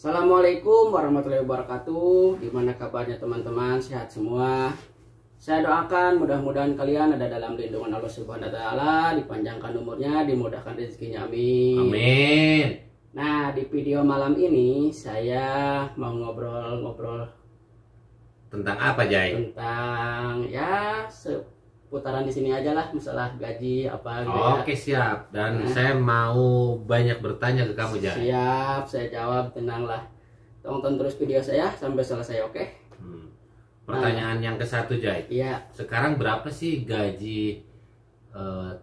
Assalamualaikum warahmatullahi wabarakatuh. Gimana kabarnya teman-teman? Sehat semua. Saya doakan mudah-mudahan kalian ada dalam lindungan Allah Subhanahu wa taala, dipanjangkan umurnya, dimudahkan rezekinya. Amin. Amin. Nah, di video malam ini saya mau ngobrol-ngobrol Tentang apa, Jai? tentang ya seputaran di sini aja lah, masalah gaji apa gitu ya. Oke, siap. Dan Nah. saya mau banyak bertanya ke kamu, Jai. Siap, saya jawab, tenanglah. Tonton terus video saya sampai selesai, oke? Pertanyaan yang ke-1, Jai. Iya. Sekarang berapa sih gaji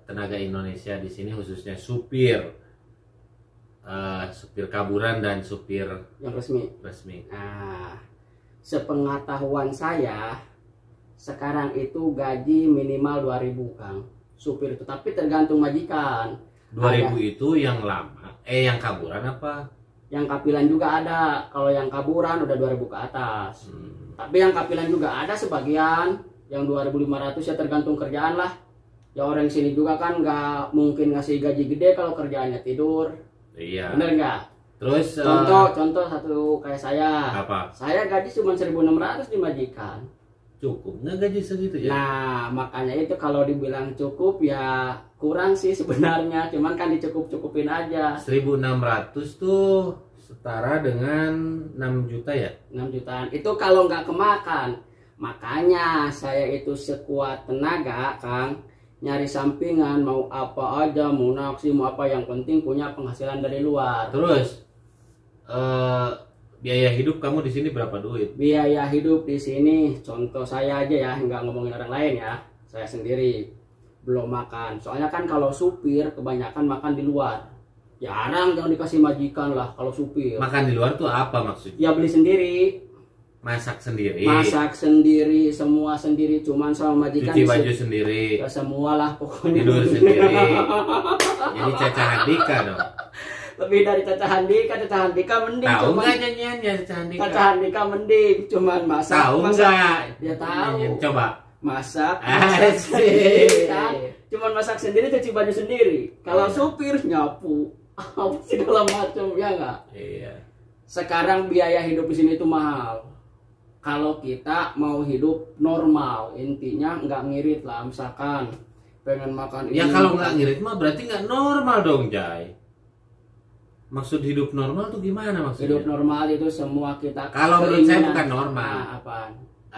tenaga Indonesia di sini, khususnya supir, supir kaburan dan supir Yang resmi. resmi? Nah, sepengetahuan saya sekarang itu gaji minimal 2.000, Kang. Supir itu, tapi tergantung majikan. 2000 itu yang lama, yang kaburan apa? Yang kapilan juga ada. Kalau yang kaburan udah 2.000 ke atas. Tapi yang kapilan juga ada sebagian. Yang 2.500 ya tergantung kerjaan lah. Ya orang sini juga kan nggak mungkin ngasih gaji gede kalau kerjaannya tidur. Iya. Bener nggak? Terus Contoh satu kayak saya. apa? Saya gaji cuma 1.600 di majikan. Cukup nggak gaji segitu, Jai? Nah, makanya itu kalau dibilang cukup ya kurang sih sebenarnya. Cuman kan dicukup-cukupin aja. 1.600 tuh setara dengan 6 juta ya? 6 jutaan. Itu kalau nggak kemakan. Makanya saya itu sekuat tenaga, Kang. Nyari sampingan, mau apa aja, mau naksi, mau apa. Yang penting punya penghasilan dari luar. Terus biaya hidup kamu di sini berapa duit? Biaya hidup di sini, contoh saya aja ya, nggak ngomongin orang lain ya. Saya sendiri belum makan. Soalnya kan kalau supir kebanyakan makan di luar. Jarang yang dikasih majikan lah kalau supir. Makan di luar tuh apa maksudnya? Ya beli sendiri, Masak sendiri, masak sendiri, semua sendiri. Cuman sama majikan cuci baju sendiri, ya semua lah pokoknya. tidur sendiri. Jadi Caca Handika dong. Lebih dari Caca Handika mending. Tahu Cuman nggak nyanyiannya Caca Handika? Caca Handika mending, cuman masak. Tahu nggak? Ya tahu. Coba. Masak Asik. sendiri kan? Cuman masak sendiri, cuci baju sendiri. Kalau supir nyapu apa segala macam, ya nggak? Iya. Sekarang biaya hidup di sini itu mahal. Kalau kita mau hidup normal, intinya nggak ngirit lah. Misalkan pengen makan Ya ini. kalau nggak ngirit mah berarti nggak normal dong, Jai. Maksud hidup normal tuh gimana maksudnya? Hidup normal itu semua kita. Kalau menurut saya keinginan. bukan normal. Nah, apaan?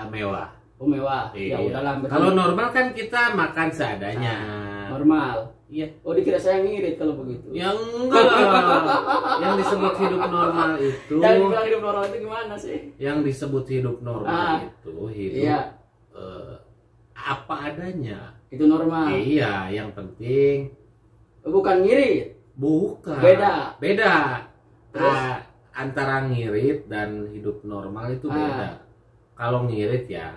Mewah. Oh, mewah. Ya Iya. udahlah. berarti Kalau normal kan kita makan seadanya. normal. Iya. Oh, dikira saya ngirit kalau begitu. Ya enggak lah. Yang disebut hidup normal itu, Yang dibilang hidup normal itu gimana sih? yang disebut hidup normal itu hidup Iya. apa adanya. Itu normal. Iya, yang penting Bukan ngirit. bukan. Beda. Beda. Terus? Antara ngirit dan hidup normal itu beda. Kalau ngirit ya,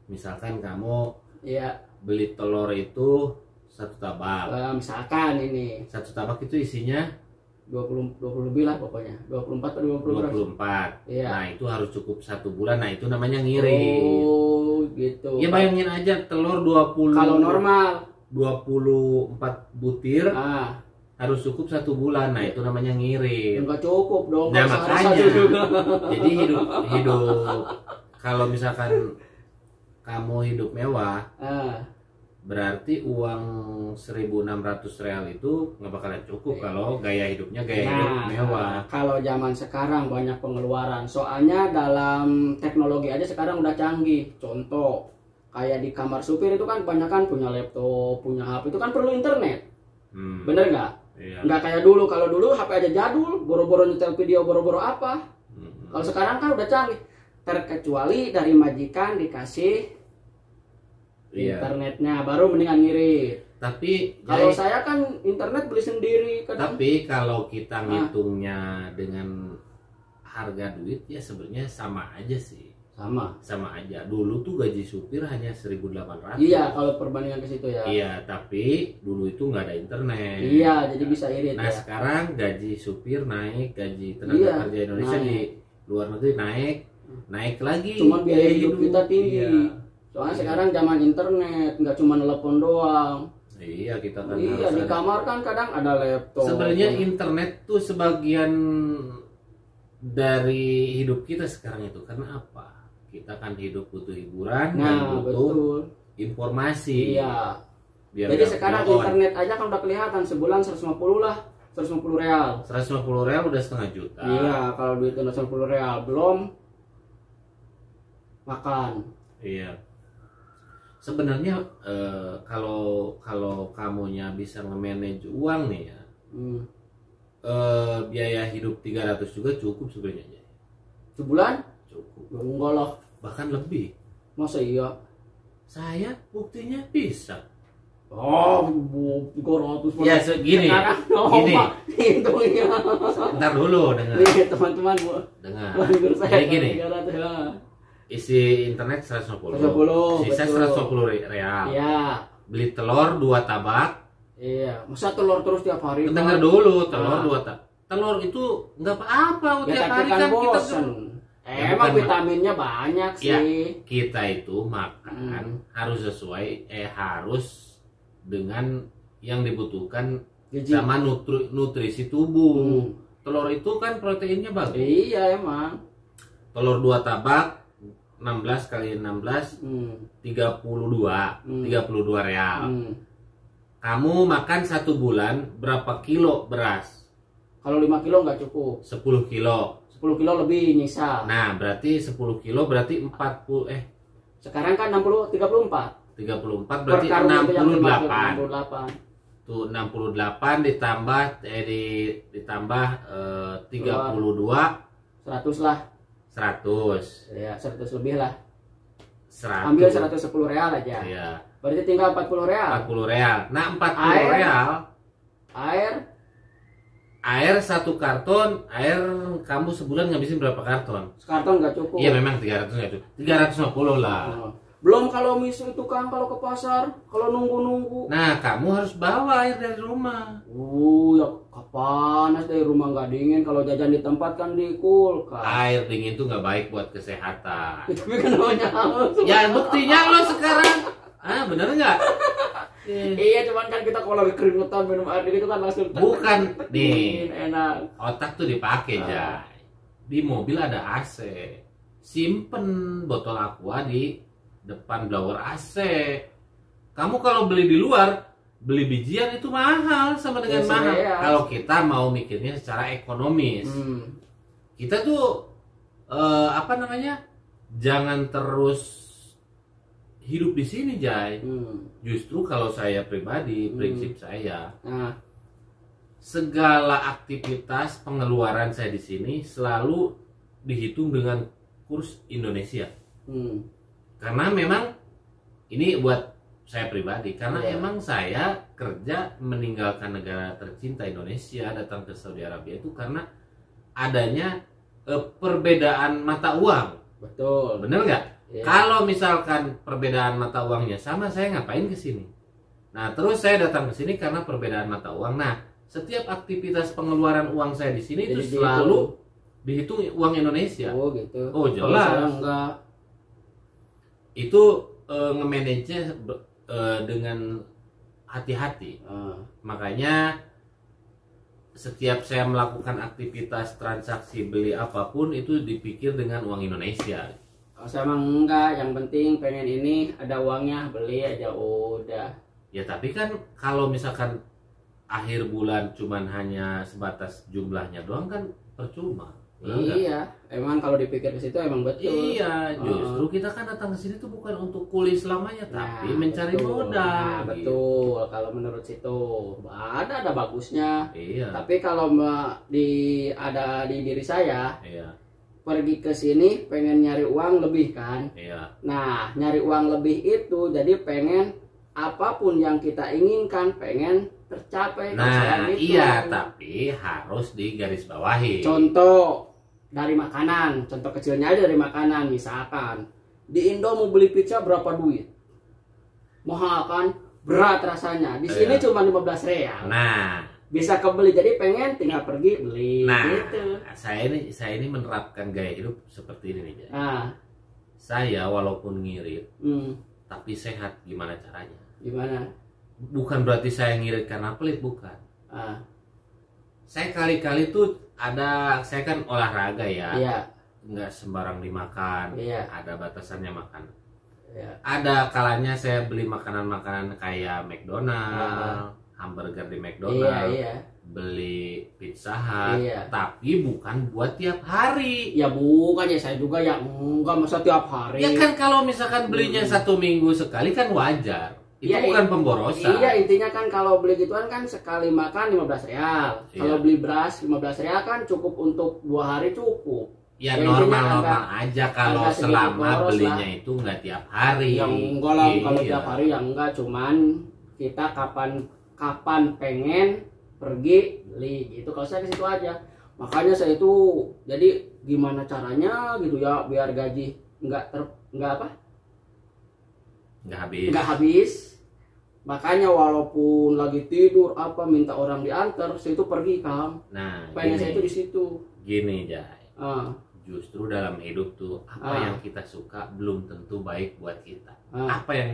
misalkan kamu Iya. beli telur itu satu tabak. Misalkan ini Satu tabak itu isinya 20 lebih lah pokoknya. 24 atau 20 berapa? 24. Iya. Nah, itu harus cukup 1 bulan. Nah, itu namanya ngirit. Oh, gitu. Ya bayangin aja telur 20. Kalau normal 24 butir harus cukup 1 bulan. Nah, itu namanya ngirit. enggak cukup dong. Nah, kalau makanya. satu juga. Jadi hidup kalau misalkan kamu hidup mewah, berarti uang 1.600 real itu nggak bakalan cukup kalau gaya hidupnya gaya hidup mewah. Kalau zaman sekarang banyak pengeluaran. Soalnya dalam teknologi aja sekarang udah canggih. Contoh, kayak di kamar supir itu kan kebanyakan punya laptop, punya HP, itu kan perlu internet. Bener nggak? Iya. Nggak kayak dulu. Kalau dulu HP aja jadul, boro-boro nyetel video, boro-boro apa. Kalau sekarang kan udah canggih. Terkecuali dari majikan dikasih internetnya, baru mendingan ngirit. Tapi Kalau saya kan internet beli sendiri kadang. tapi kalau kita ngitungnya dengan harga duit ya sebenarnya sama aja sih. Sama aja. Dulu tuh gaji supir hanya 1.800. Iya, kalau perbandingan ke situ ya. Iya, tapi dulu itu nggak ada internet. Iya, jadi bisa irit Nah, ya. sekarang gaji supir naik, gaji tenaga kerja Indonesia di luar negeri naik lagi. Cuma biaya hidup kita tinggi. Iya. Soalnya sekarang zaman internet, nggak cuma telepon doang. Iya, kita kan Iya, harus di ada. kamar kan kadang ada laptop. Sebenarnya internet tuh sebagian dari hidup kita sekarang itu. Karena apa? Kita kan hidup butuh hiburan dan Nah, butuh betul. informasi. Iya. Biar Jadi nggak sekarang ketahuan. internet aja kan udah kelihatan sebulan 150 lah, 150 real. 150 real udah setengah juta. Iya, kalau duit 150 real belum makan. Iya. Sebenarnya kalau kamunya bisa nge-manage uang nih ya, biaya hidup 300 juga cukup sebenarnya. Sebulan? Cukup. Enggak lah. Bahkan lebih. Masa iya? Saya buktinya bisa. Oh, 300. Ya segini. Gini. Itu ya. Ntar dulu dengar. Nih teman-teman, Dengar. menurut saya Jadi gini. 300 ya. Isi internet 150. 150, Sisa betul. 150 real. Iya. Beli telur 2 tabak. Iya. Masa telur terus tiap hari? Dengar dulu, telur Nah. 2 tabak. Telur itu nggak apa-apa, Ya tiap tapi hari kan kan kita bosen. Ya, Emang bukan, vitaminnya banyak Ya, sih. kita itu makan harus sesuai harus dengan yang dibutuhkan Gizi. sama nutrisi tubuh. Hmm. Telur itu kan proteinnya bagus. Iya emang. Telur 2 tabak 16 kali 16 32 real. Kamu makan 1 bulan berapa kilo beras? Kalau 5 kilo nggak cukup. 10 kilo. 10 kilo lebih nyisa. Nah, berarti 10 kilo berarti 40 Sekarang kan 34. 34 Per berarti karung itu yang 68. 68. Tuh 68 ditambah 32 100 lah. 100. Ya, 100 lebih lah. 100. Ambil 110 real aja. Iya. Berarti tinggal 40 real. 40 real. Nah, 40 Air. real. Air Satu karton, kamu sebulan ngabisin berapa karton? sekarton nggak cukup. Iya, memang 300 nggak cukup. 350 lah. Belum kalau misu itu kan kalau ke pasar, kalau nunggu-nunggu. Nah, kamu harus bawa air dari rumah. Ya kapan dari rumah nggak dingin, kalau jajan di tempat kan di kulkas. Air dingin itu nggak baik buat kesehatan. Tapi kan namanya halus. Ya, buktinya lo sekarang. Bener nggak? Iya, cuman kan kita kalau lagi keringetan minum air dingin itu kan langsung Bukan nih. enak. Otak tuh dipakai, Jay. Di mobil ada AC. Simpen botol aqua di depan blower AC. Kamu kalau beli di luar, beli bijian itu mahal sama dengan mahal. Kalau kita mau mikirnya secara ekonomis, kita tuh jangan terus hidup di sini, Jay. Justru kalau saya pribadi, prinsip saya, segala aktivitas pengeluaran saya di sini selalu dihitung dengan kurs Indonesia. Karena memang ini buat saya pribadi, karena emang saya kerja meninggalkan negara tercinta Indonesia, datang ke Saudi Arabia itu karena adanya perbedaan mata uang. Betul. Bener nggak? Yeah. Kalau misalkan perbedaan mata uangnya sama, saya ngapain ke sini? Nah, terus saya datang ke sini karena perbedaan mata uang. Nah, setiap aktivitas pengeluaran uang saya di sini itu selalu dihitung uang Indonesia. Oh, gitu. Oh, jelas. Kalau enggak. Itu nge-manage-nya dengan hati-hati. Makanya setiap saya melakukan aktivitas transaksi beli apapun itu dipikir dengan uang Indonesia. Saya emang enggak, yang penting pengen ini ada uangnya, beli aja udah. Ya tapi kan kalau misalkan akhir bulan cuman hanya sebatas jumlahnya doang kan percuma. Iya, emang kalau dipikir ke situ emang betul. Iya, justru kita kan datang ke sini tuh bukan untuk kuli selamanya, tapi mencari modal. Nah, betul. Kalau menurut situ ada bagusnya. Iya. Tapi kalau ada di diri saya, iya. Pergi ke sini pengen nyari uang lebih kan. Iya. Nah, nyari uang lebih itu jadi pengen apapun yang kita inginkan pengen tercapai. Nah, gitu. Iya, tapi harus digarisbawahi. Contoh dari makanan, contoh kecilnya aja dari makanan. Misalkan di Indo mau beli pizza berapa duit? Mahal kan? Berat rasanya. Di sini cuma 15 real. Nah, bisa kebeli, jadi pengen tinggal pergi beli. Nah, gitu. saya ini menerapkan gaya hidup seperti ini nih. Nah, saya walaupun ngirit, tapi sehat. Gimana caranya? Gimana? Bukan berarti saya ngirit karena pelit, bukan. Saya kali-kali tuh saya kan olahraga ya. Iya. Nggak sembarang dimakan. Iya. Ada batasannya makan. Iya. Ada kalanya saya beli makanan-makanan kayak McDonald, hamburger di McDonald, iya. beli Pizza Hut, Iya. tapi bukan buat tiap hari. Ya bukan ya, saya juga ya enggak masa tiap hari. Ya kan kalau misalkan belinya 1 minggu sekali kan wajar. Itu Iya, bukan pemborosan. Iya, intinya kan kalau beli gituan kan sekali makan 15 real. Iya. Kalau beli beras 15 real kan cukup untuk 2 hari cukup. Ya Ya, normal-normal aja kalau agak sedikit selama boros belinya lah. itu nggak tiap hari. Yang enggak lah, kalau Iya. tiap hari yang enggak, cuman kita kapan pengen pergi beli gitu. Kalau saya ke situ aja. Makanya saya itu jadi gimana caranya gitu ya biar gaji enggak Nggak habis. Makanya walaupun lagi tidur apa minta orang diantar, saya itu pergi, Kang. Nah, Pengen gini, saya itu di situ. gini Jai. Ah, Justru dalam hidup tuh apa yang kita suka belum tentu baik buat kita. Apa yang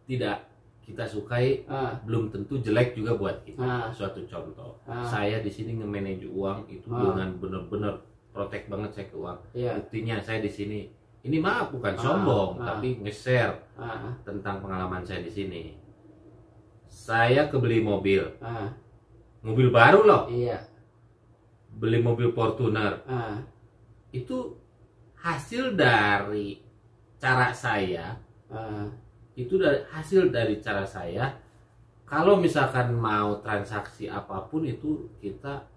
tidak kita sukai belum tentu jelek juga buat kita. Suatu contoh, saya di sini nge-manage uang itu dengan bener-bener protek banget saya ke uang. iya. Buktinya saya di sini. Ini maaf bukan sombong, tapi nge-share Ah, tentang pengalaman saya di sini. Saya kebeli mobil, ah, mobil baru loh, iya. beli mobil Fortuner. Ah, Itu hasil dari cara saya, hasil dari cara saya. Kalau misalkan mau transaksi apapun itu kita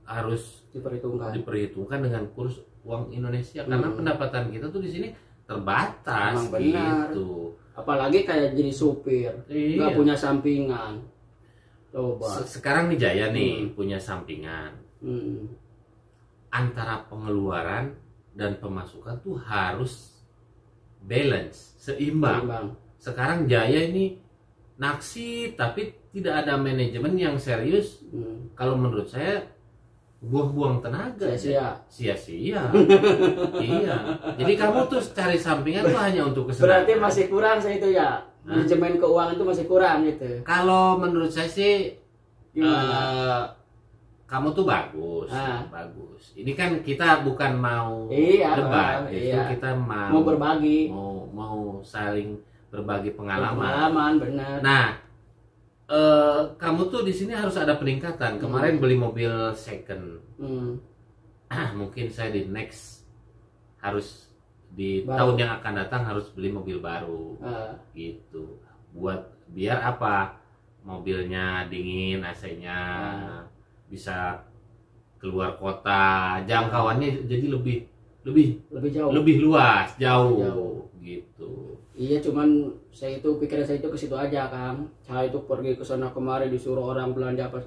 harus diperhitungkan dengan kurs uang Indonesia karena pendapatan kita tuh di sini terbatas. Emang benar. Gitu. apalagi kayak jadi supir, Iya. nggak punya sampingan. Coba. Sekarang nih Jaya nih punya sampingan. Hmm. Antara pengeluaran dan pemasukan tuh harus balance, seimbang. Sekarang Jaya ini naksi tapi tidak ada manajemen yang serius. Kalau menurut saya buang-buang tenaga, sia-sia. Iya. Jadi kamu tuh cari sampingan tuh hanya untuk kesenangan. Berarti masih kurang saya itu ya. Manajemen keuangan itu masih kurang gitu. Kalau menurut saya sih Gimana? kamu tuh bagus. Ini kan kita bukan mau debat, kita mau berbagi, mau saling berbagi pengalaman. Pengalaman benar. Nah, kamu tuh di sini harus ada peningkatan. Kemarin beli mobil second. Mungkin saya di next harus di tahun yang akan datang harus beli mobil baru. Gitu. Biar apa? Mobilnya dingin, AC-nya bisa keluar kota, jangkauannya jadi lebih jauh, lebih luas, jauh. Gitu. Iya, cuman pikiran saya itu ke situ aja, Kang. Saya itu pergi ke sana kemari disuruh orang belanja apa.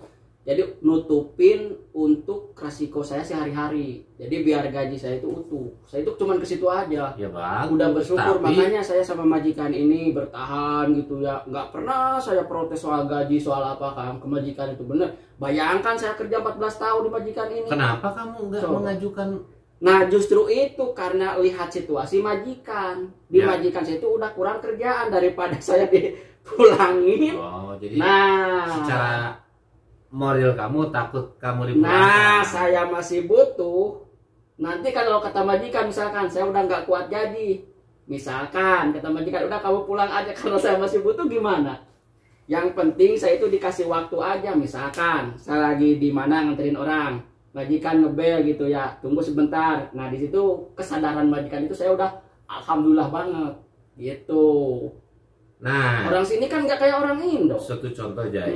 Jadi nutupin untuk resiko saya sehari-hari. Jadi biar gaji saya itu utuh. Saya itu cuman ke situ aja. Ya bagus. Udah bersyukur, makanya saya sama majikan ini bertahan gitu ya. Nggak pernah saya protes soal gaji, soal apa, Kang. Ke majikan itu bener. Bayangkan saya kerja 14 tahun di majikan ini. Kenapa kamu nggak mengajukan? Nah justru itu karena lihat situasi majikan. Di majikan saya itu udah kurang kerjaan daripada saya dipulangin. Jadi secara moral kamu takut kamu dipulangkan. Nah saya masih butuh. Nanti kalau kata majikan misalkan saya udah nggak kuat gaji, misalkan kata majikan udah kamu pulang aja, kalau saya masih butuh gimana? Yang penting saya itu dikasih waktu aja. Misalkan saya lagi di mana nganterin orang, majikan ngebel gitu ya, tunggu sebentar. Nah di situ kesadaran majikan itu saya udah alhamdulillah banget gitu. Nah orang sini kan nggak kayak orang Indo. Satu contoh Jai,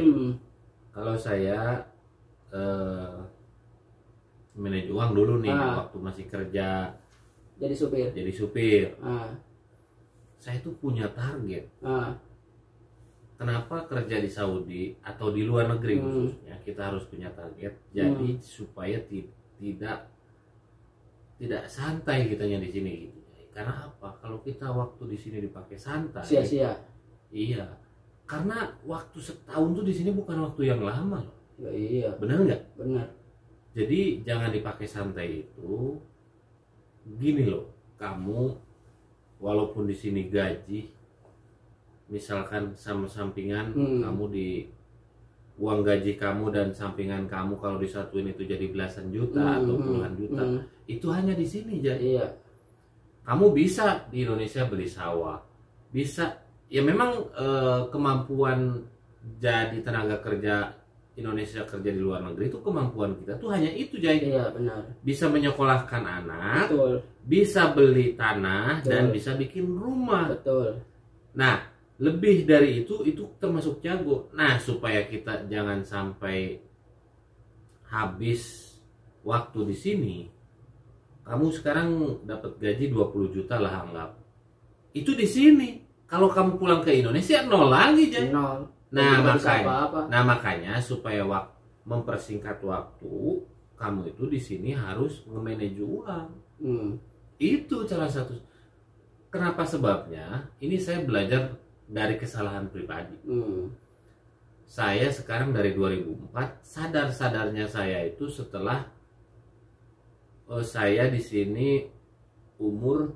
kalau saya manage uang dulu nih waktu masih kerja jadi supir. Saya tuh punya target. Kenapa kerja di Saudi atau di luar negeri khususnya kita harus punya target. Jadi supaya tidak santai kitanya di sini gitu. Karena apa? Kalau kita waktu di sini dipakai santai, sia-sia. Iya. Karena waktu setahun tuh di sini bukan waktu yang lama loh. Ya, iya. Benar nggak? Benar. Jadi jangan dipakai santai itu. Gini loh, kamu walaupun di sini gaji misalkan sama sampingan kamu di uang gaji kamu dan sampingan kamu kalau disatuin itu jadi belasan juta atau puluhan juta, itu hanya di sini jadi. Iya. Kamu bisa di Indonesia beli sawah, bisa ya memang kemampuan jadi tenaga kerja Indonesia kerja di luar negeri itu kemampuan kita tuh hanya itu jadi. Iya benar. Bisa menyekolahkan anak, Betul. bisa beli tanah, Betul. dan bisa bikin rumah. Betul. Nah, lebih dari itu termasuk jago. Nah, supaya kita jangan sampai habis waktu di sini, kamu sekarang dapat gaji 20 juta lah anggap. Itu di sini. Kalau kamu pulang ke Indonesia nol lagi jadi. Nol. Nah makanya supaya mempersingkat waktu, kamu itu di sini harus nge-manage uang. Itu salah satu. Kenapa sebabnya? Ini saya belajar dari kesalahan pribadi. Saya sekarang dari 2004 sadar-sadarnya saya itu setelah saya di sini umur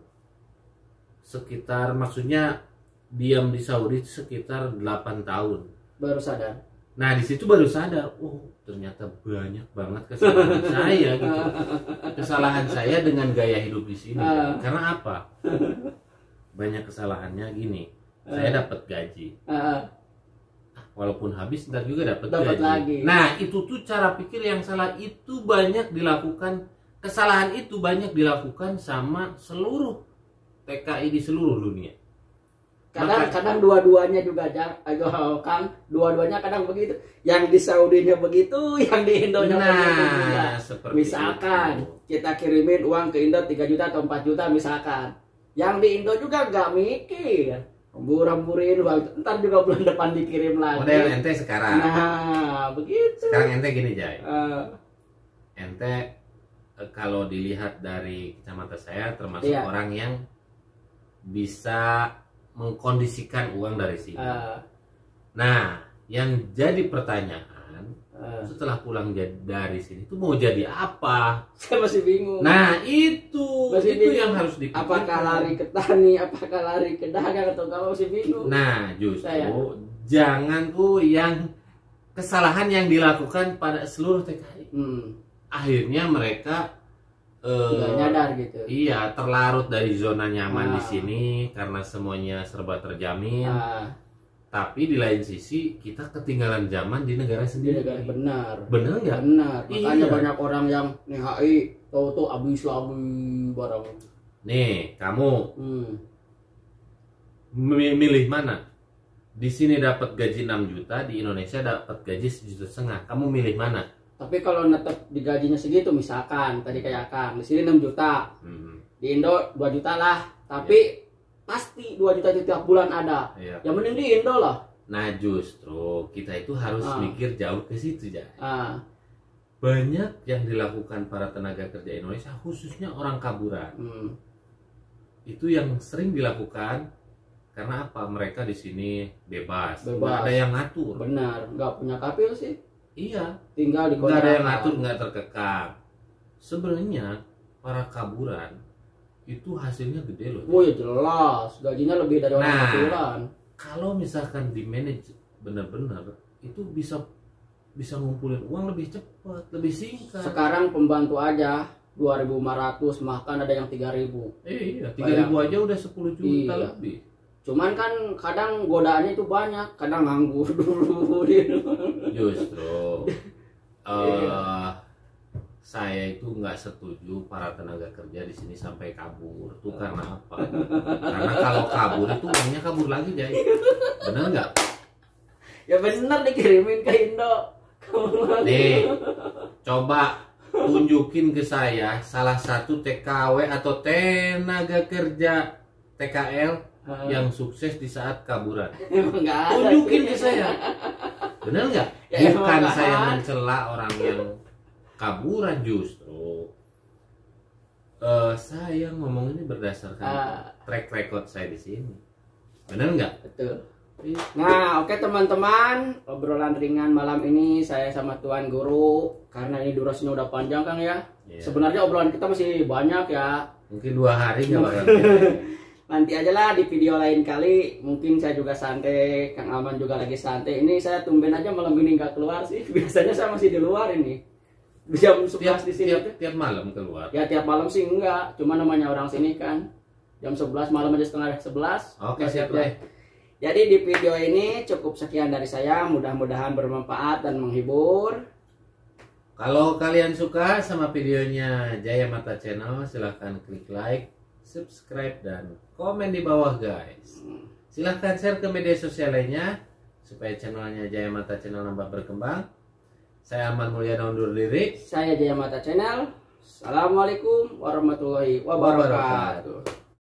sekitar, maksudnya diam di Saudi sekitar 8 tahun. Baru sadar. Nah, di situ baru sadar, oh, ternyata banyak banget kesalahan saya gitu. Kesalahan saya dengan gaya hidup di sini. Karena apa? Banyak kesalahannya gini. Saya dapat gaji. Walaupun habis ntar juga dapat gaji. Lagi. Nah, itu tuh cara pikir yang salah, itu banyak dilakukan. Kesalahan itu banyak dilakukan sama seluruh TKI di seluruh dunia. Kadang dua-duanya juga Kang, dua-duanya kadang begitu. Yang di Saudinya begitu, yang di Indonya begitu juga. Misalkan itu. Kita kirimin uang ke Indo 3 juta atau 4 juta misalkan. Yang di Indo juga nggak mikir. Hambur-hamburin uang, ntar juga bulan depan dikirim lagi. Model ente sekarang. Nah, begitu. Sekarang ente gini, Jay. Ente kalau dilihat dari kacamata saya termasuk orang yang bisa mengkondisikan uang dari sini. Nah, yang jadi pertanyaan setelah pulang dari sini itu mau jadi apa? Saya masih bingung. Nah, itu yang harus dipikirkan. Apakah lari ke tani, apakah lari ke dagang, atau kamu masih bingung? Nah, justru jangan tuh yang kesalahan yang dilakukan pada seluruh TKI. Akhirnya mereka nggak nyadar gitu. Iya, terlarut dari zona nyaman di sini karena semuanya serba terjamin. Tapi di lain sisi kita ketinggalan zaman di negara sendiri. Benar nggak? Benar. Makanya banyak orang yang NHI tahu-tahu habis lagi barang. Nih, kamu milih mana? Di sini dapat gaji 6 juta, di Indonesia dapat gaji 1,5 juta. Kamu milih mana? Tapi kalau netep di gajinya segitu, misalkan tadi kayak Kang, di sini 6 juta, di Indo 2 juta lah, tapi pasti 2 juta tiap bulan ada. Yang mending di Indo lah. Nah, justru kita itu harus mikir jauh ke situ, Jay. Banyak yang dilakukan para tenaga kerja Indonesia, khususnya orang kaburan. Itu yang sering dilakukan karena apa? Mereka di sini bebas. Nggak ada yang ngatur. Benar, nggak punya kapil sih. Iya, tinggal di nggak ada yang ngatur, nggak terkekang. Sebenarnya para kaburan itu hasilnya gede loh. Oh ya jelas, gajinya lebih dari orang kaburan. Kalau misalkan di manage benar-benar, itu bisa ngumpulin uang lebih cepat, lebih singkat. Sekarang pembantu aja 2.500, bahkan ada yang 3.000. Iya, 3.000 aja udah 10 juta lebih. Cuman kan kadang godaannya itu banyak, kadang nganggur dulu. Justru saya itu nggak setuju para tenaga kerja di sini sampai kabur. Tuh karena apa? Karena kalau kabur itu uangnya kabur lagi, Jay. Bener nggak? Ya bener, dikirimin ke Indo. Nih, coba tunjukin ke saya salah satu TKW atau tenaga kerja TKL yang sukses di saat kaburan. Tunjukin ke saya. Bener nggak? Bukan saya mencela orang yang kaburan, justru saya ngomong ini berdasarkan track record saya di sini. Bener nggak? Betul. Nah, oke teman-teman, obrolan ringan malam ini saya sama Tuan Guru, karena ini durasinya udah panjang Kang ya. Sebenarnya obrolan kita masih banyak ya. Mungkin 2 hari nggak bakal. Nanti aja lah di video lain kali. Mungkin saya juga santai, Kang Aman juga lagi santai. Ini saya tumben aja malam ini nggak keluar sih. Biasanya saya masih di luar ini. Jam 11 di sini. Tiap malam keluar. Ya tiap malam sih enggak. Cuma namanya orang sini kan. Jam 11 malam aja setengah 11. Oke, siap deh. Jadi di video ini cukup sekian dari saya. Mudah-mudahan bermanfaat dan menghibur. Kalau kalian suka sama videonya Jaya Mata Channel, silahkan klik like, subscribe, dan komen di bawah guys. Silahkan share ke media sosial lainnya supaya channelnya Jaya Mata Channel nambah berkembang. Saya Aman Mulyana undur diri. Saya Jaya Mata Channel. Assalamualaikum warahmatullahi wabarakatuh.